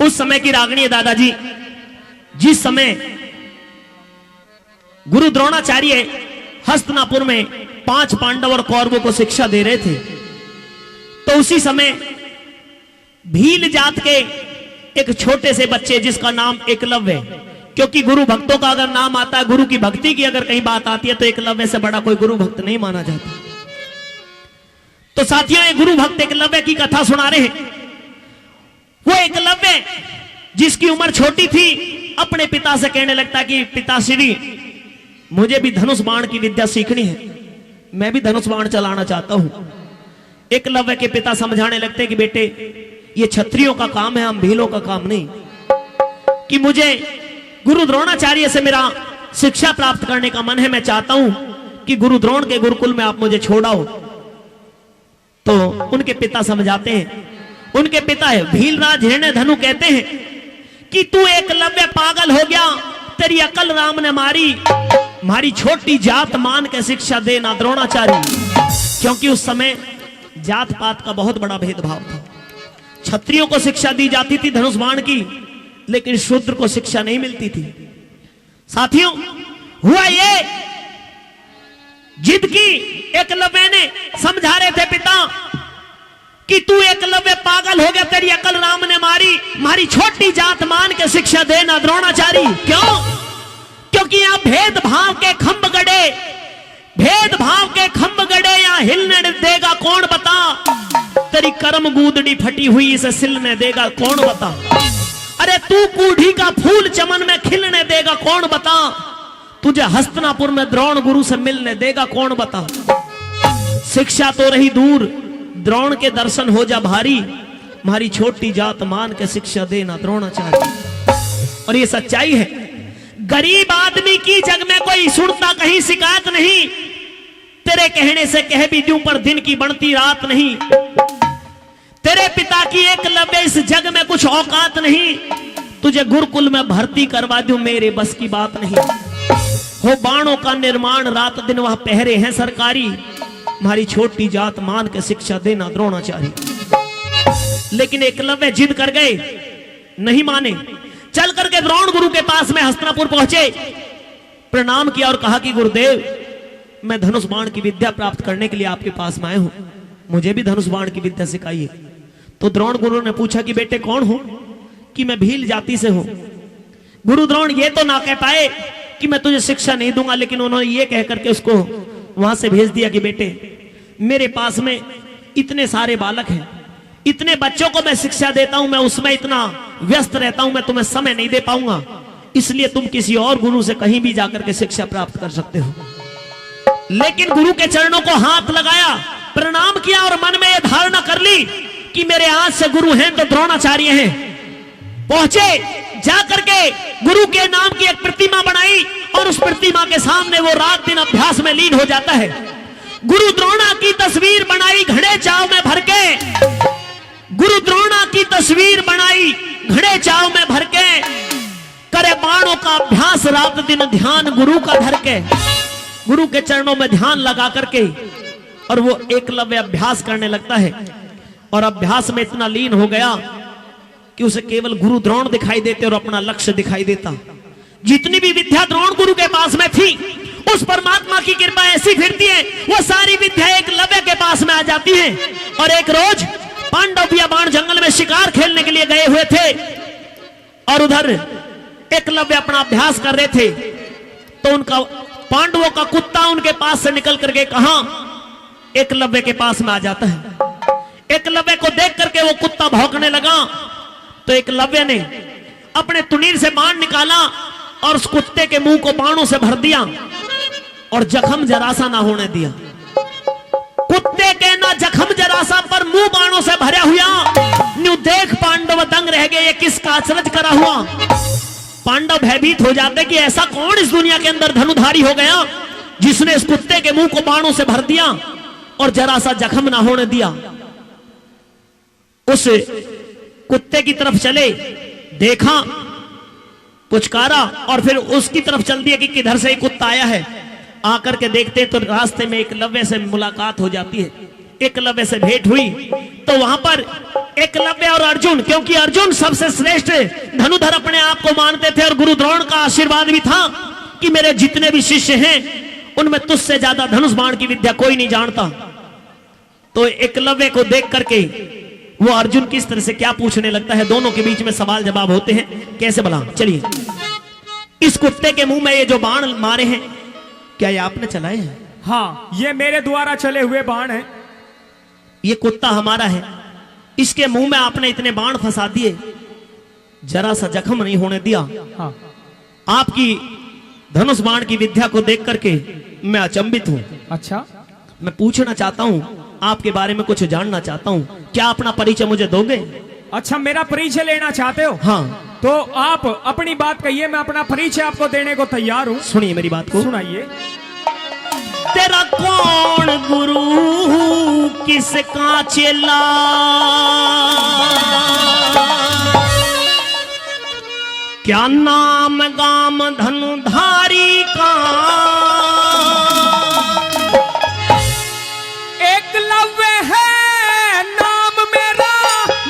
उस समय की रागनी है दादाजी, जिस समय गुरु द्रोणाचार्य हस्तिनापुर में 5 पांडव और कौरवों को शिक्षा दे रहे थे, तो उसी समय भील जात के एक छोटे से बच्चे जिसका नाम एकलव्य, क्योंकि गुरु भक्तों का अगर नाम आता है, गुरु की भक्ति की अगर कहीं बात आती है, तो एकलव्य से बड़ा कोई गुरु भक्त नहीं माना जाता। तो साथियों, ये गुरु भक्त एकलव्य की कथा सुना रहे हैं। वो एकलव्य जिसकी उम्र छोटी थी, अपने पिता से कहने लगता कि पिताश्री, मुझे भी धनुष बाण की विद्या सीखनी है, मैं भी धनुष बाण चलाना चाहता हूं। एकलव्य के पिता समझाने लगते कि बेटे, ये क्षत्रियों का काम है, हम भीलों का काम नहीं, कि मुझे गुरु द्रोणाचार्य से मेरा शिक्षा प्राप्त करने का मन है, मैं चाहता हूं कि गुरु द्रोण के गुरुकुल में आप मुझे छोड़ाओ। तो उनके पिता समझाते हैं, उनके पिता है भीलराज हिरण्यधनु, कहते हैं कि तू एकलव्य पागल हो गया, तेरी अकल राम ने मारी, हमारी छोटी जात मान के शिक्षा देना द्रोणाचार्य। क्योंकि उस समय जात पात का बहुत बड़ा भेदभाव था। क्षत्रियों को शिक्षा दी जाती थी धनुष बाण की, लेकिन शूद्र को शिक्षा नहीं मिलती थी। साथियों, हुआ ये जिद की एकलव्य ने समझा रहे थे पिता कि तू एकलव्य पागल हो गया, तेरी अकल राम ने मारी, हमारी छोटी जात मान के शिक्षा देना द्रोणाचार्य। क्यों? क्योंकि यहां भेदभाव के खंभ गड़े, भेदभाव के खंभ गड़े, यहां हिलने देगा कौन बता, तेरी कर्म गूदड़ी फटी हुई इसे सिलने देगा कौन बता। अरे तू कूढ़ी का फूल चमन में खिलने देगा कौन बता, तुझे हस्तिनापुर में द्रोण गुरु से मिलने देगा कौन बता। शिक्षा तो रही दूर, द्रोण के दर्शन हो जा भारी, हमारी छोटी जात मान के शिक्षा देना द्रोणाचार्य। और ये सच्चाई है, गरीब आदमी की जग में कोई सुनता कहीं शिकायत नहीं, तेरे कहने से कह भी दूं पर दिन की बढ़ती रात नहीं, तेरे पिता की एकलव्य इस जग में कुछ औकात नहीं, तुझे गुरुकुल में भर्ती करवा दूं मेरे बस की बात नहीं। हो बाणों का निर्माण रात दिन वहां पहरे हैं सरकारी, हमारी छोटी जात मान के शिक्षा देना द्रोणाचार्य। लेकिन एकलव्य जिद कर गए, नहीं माने, चल करके द्रोण गुरु के पास में हस्तिनापुर पहुंचे, प्रणाम किया और कहा कि गुरुदेव, मैं धनुष बाण की विद्या प्राप्त करने के लिए आपके पास में आया हूं, मुझे भी धनुष बाण की विद्या सिखाइए। तो द्रोण गुरु ने पूछा कि बेटे कौन हो? कि मैं भील जाति से हूं। गुरु द्रोण ये तो ना कह पाए कि मैं तुझे शिक्षा नहीं दूंगा, लेकिन उन्होंने ये कह करके उसको वहां से भेज दिया कि बेटे, मेरे पास में इतने सारे बालक हैं, इतने बच्चों को मैं शिक्षा देता हूं, मैं उसमें इतना व्यस्त रहता हूं, मैं तुम्हें समय नहीं दे पाऊंगा, इसलिए तुम किसी और गुरु से कहीं भी जाकर के शिक्षा प्राप्त कर सकते हो। लेकिन गुरु के चरणों को हाथ लगाया, प्रणाम किया और मन में यह धारणा कर ली कि मेरे हाथ से गुरु हैं तो द्रोणाचार्य हैं। पहुंचे, जाकर के गुरु के नाम की एक प्रतिमा बनाई और उस प्रतिमा के सामने वो रात दिन अभ्यास में लीन हो जाता है। गुरु द्रोणा की तस्वीर बनाई घड़े चाव में भर के, गुरु द्रोणा की तस्वीर बनाई घड़े चाव में भर के, करे बाणों का अभ्यास रात दिन ध्यान गुरु का धर के, गुरु के चरणों में ध्यान लगा करके, और वो एकलव्य अभ्यास करने लगता है। और अभ्यास में इतना लीन हो गया कि उसे केवल गुरु द्रोण दिखाई देते और अपना लक्ष्य दिखाई देता। जितनी भी विद्या द्रोण गुरु के पास में थी, उस परमात्मा की कृपा ऐसी फिरती है, वो सारी विद्या एकलव्य के पास में आ जाती है। और एक रोज पांडव या बाण जंगल में शिकार खेलने के लिए गए हुए थे, और उधर एकलव्य अपना अभ्यास कर रहे थे, तो उनका पांडवों का कुत्ता उनके पास से निकल करके कहा एकलव्य के पास में आ जाता है। एकलव्य को देख करके वो कुत्ता भौंकने लगा, तो एकलव्य ने अपने तुनीर से बाण निकाला और उस कुत्ते के मुंह को बाणों से भर दिया और जख्म जरासा ना होने दिया। कुत्ते के ना जख्म जरासा पर मुंह बाणों से भरा हुआ, न्यू देख पांडव दंग रह गए, ये किसका अचरज करा हुआ। पांडव भयभीत हो जाते कि ऐसा कौन इस दुनिया के अंदर धनुधारी हो गया जिसने इस कुत्ते के मुंह को बाणों से भर दिया और जरा सा जख्म ना होने दिया। उस कुत्ते की तरफ चले, देखा, पुचकारा और फिर उसकी तरफ चल दिया कि किधर से कुत्ता आया है। आकर के देखते तो रास्ते में एकलव्य से मुलाकात हो जाती है, एकलव्य से भेंट हुई। तो वहां पर एकलव्य और अर्जुन, क्योंकि अर्जुन सबसे श्रेष्ठ धनुधर अपने आप को मानते थे और गुरु द्रोण का आशीर्वाद भी था कि मेरे जितने भी शिष्य हैं उनमें तुझसे ज्यादा धनुष बाण की विद्या कोई नहीं जानता। तो एकलव्य को देख करके वो अर्जुन किस तरह से क्या पूछने लगता है, दोनों के बीच में सवाल जवाब होते हैं। कैसे भला? चलिए, इस कुत्ते के मुंह में ये जो बाण मारे हैं, क्या ये आपने चलाए हैं? हाँ, ये मेरे द्वारा चले हुए बाण हैं। ये कुत्ता हमारा है, इसके मुंह में आपने इतने बाण फंसा दिए, जरा सा जख्म नहीं होने दिया। हाँ। आपकी धनुष बाण की विद्या को देख करके मैं अचंभित हूं। अच्छा, मैं पूछना चाहता हूं, आपके बारे में कुछ जानना चाहता हूं, क्या अपना परिचय मुझे दोगे? अच्छा, मेरा परिचय लेना चाहते हो? हाँ। तो आप अपनी बात कहिए, मैं अपना परिचय आपको देने को तैयार हूँ। सुनिए मेरी बात को। सुनाइए। तेरा कौन गुरु, किसका चेला, क्या नाम गाम धनुधारी का, एकलव्य है नाम मेरा,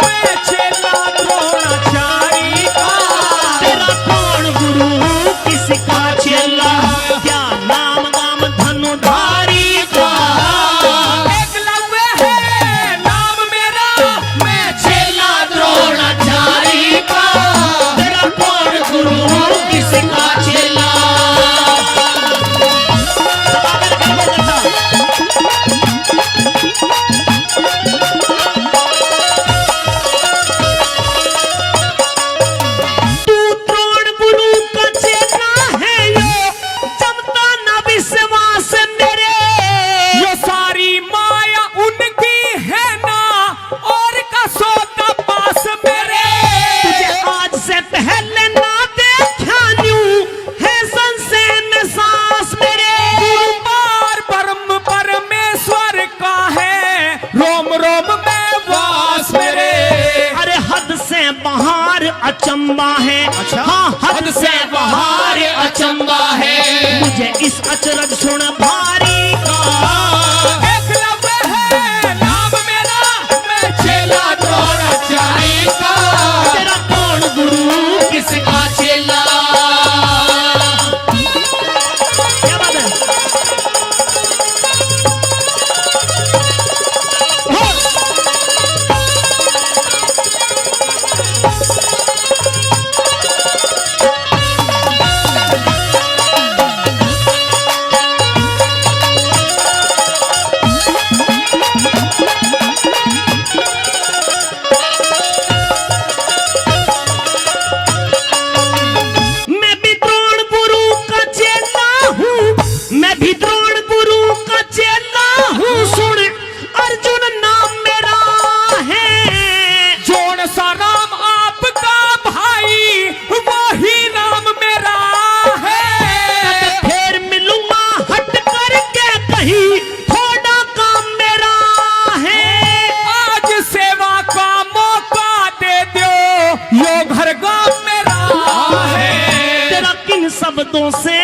मैं चेला द्रोणाचारी का। तेरा कौन गुरु, किसका चेला, क्या नाम गाम धनुधारी का, एकलव्य है नाम मेरा, मैं चेला द्रोणाचारी का। तेरा कौन गुरु, किसका चेला। अचंबा है। अच्छा? हाँ, हद से बाहर अचंबा है, मुझे इस अचरज सुन भारी का। एकलव्य है नाम मेरा, मैं चेला द्रोणाचारी का। तेरा कौन गुरु, किसका चेला। क्या बात है? शब्दों से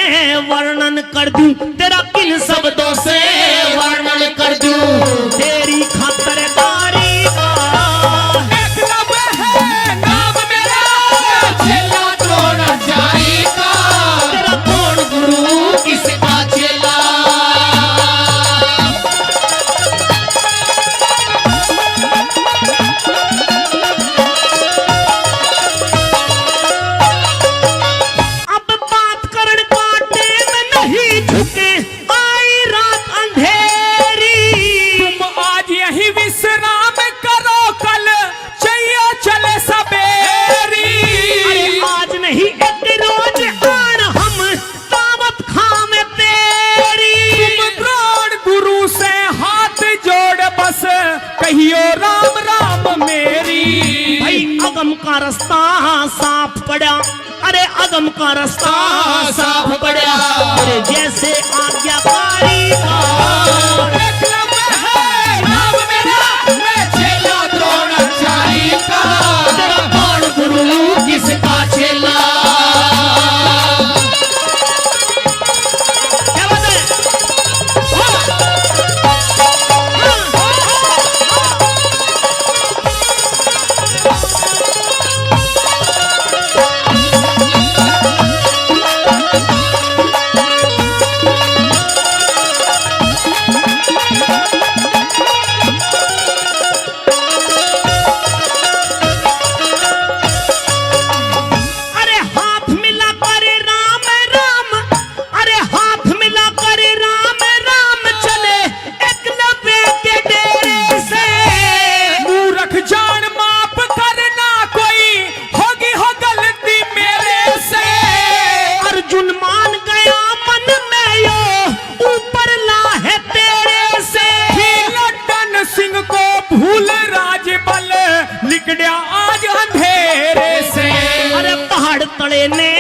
वर्णन कर दूं, तेरा किन शब्दों से वर्णन कर दूं, तेरी खातरदारी का। एकलव्य है नाम मेरा, मैं चेला द्रोणाचारी का। तेरा कौन गुरु, किसका चेला। कहियो राम राम मेरी। भाई अगम का रास्ता साफ पड़ा, अरे अगम का रास्ता साफ पड़ा, अरे जैसे आज्ञाकारी का। एकलव्य है नाम मेरा, मैं चेला द्रोणाचारी का। तेरा कौन गुरु, किसका चेला। क्या बात है? ने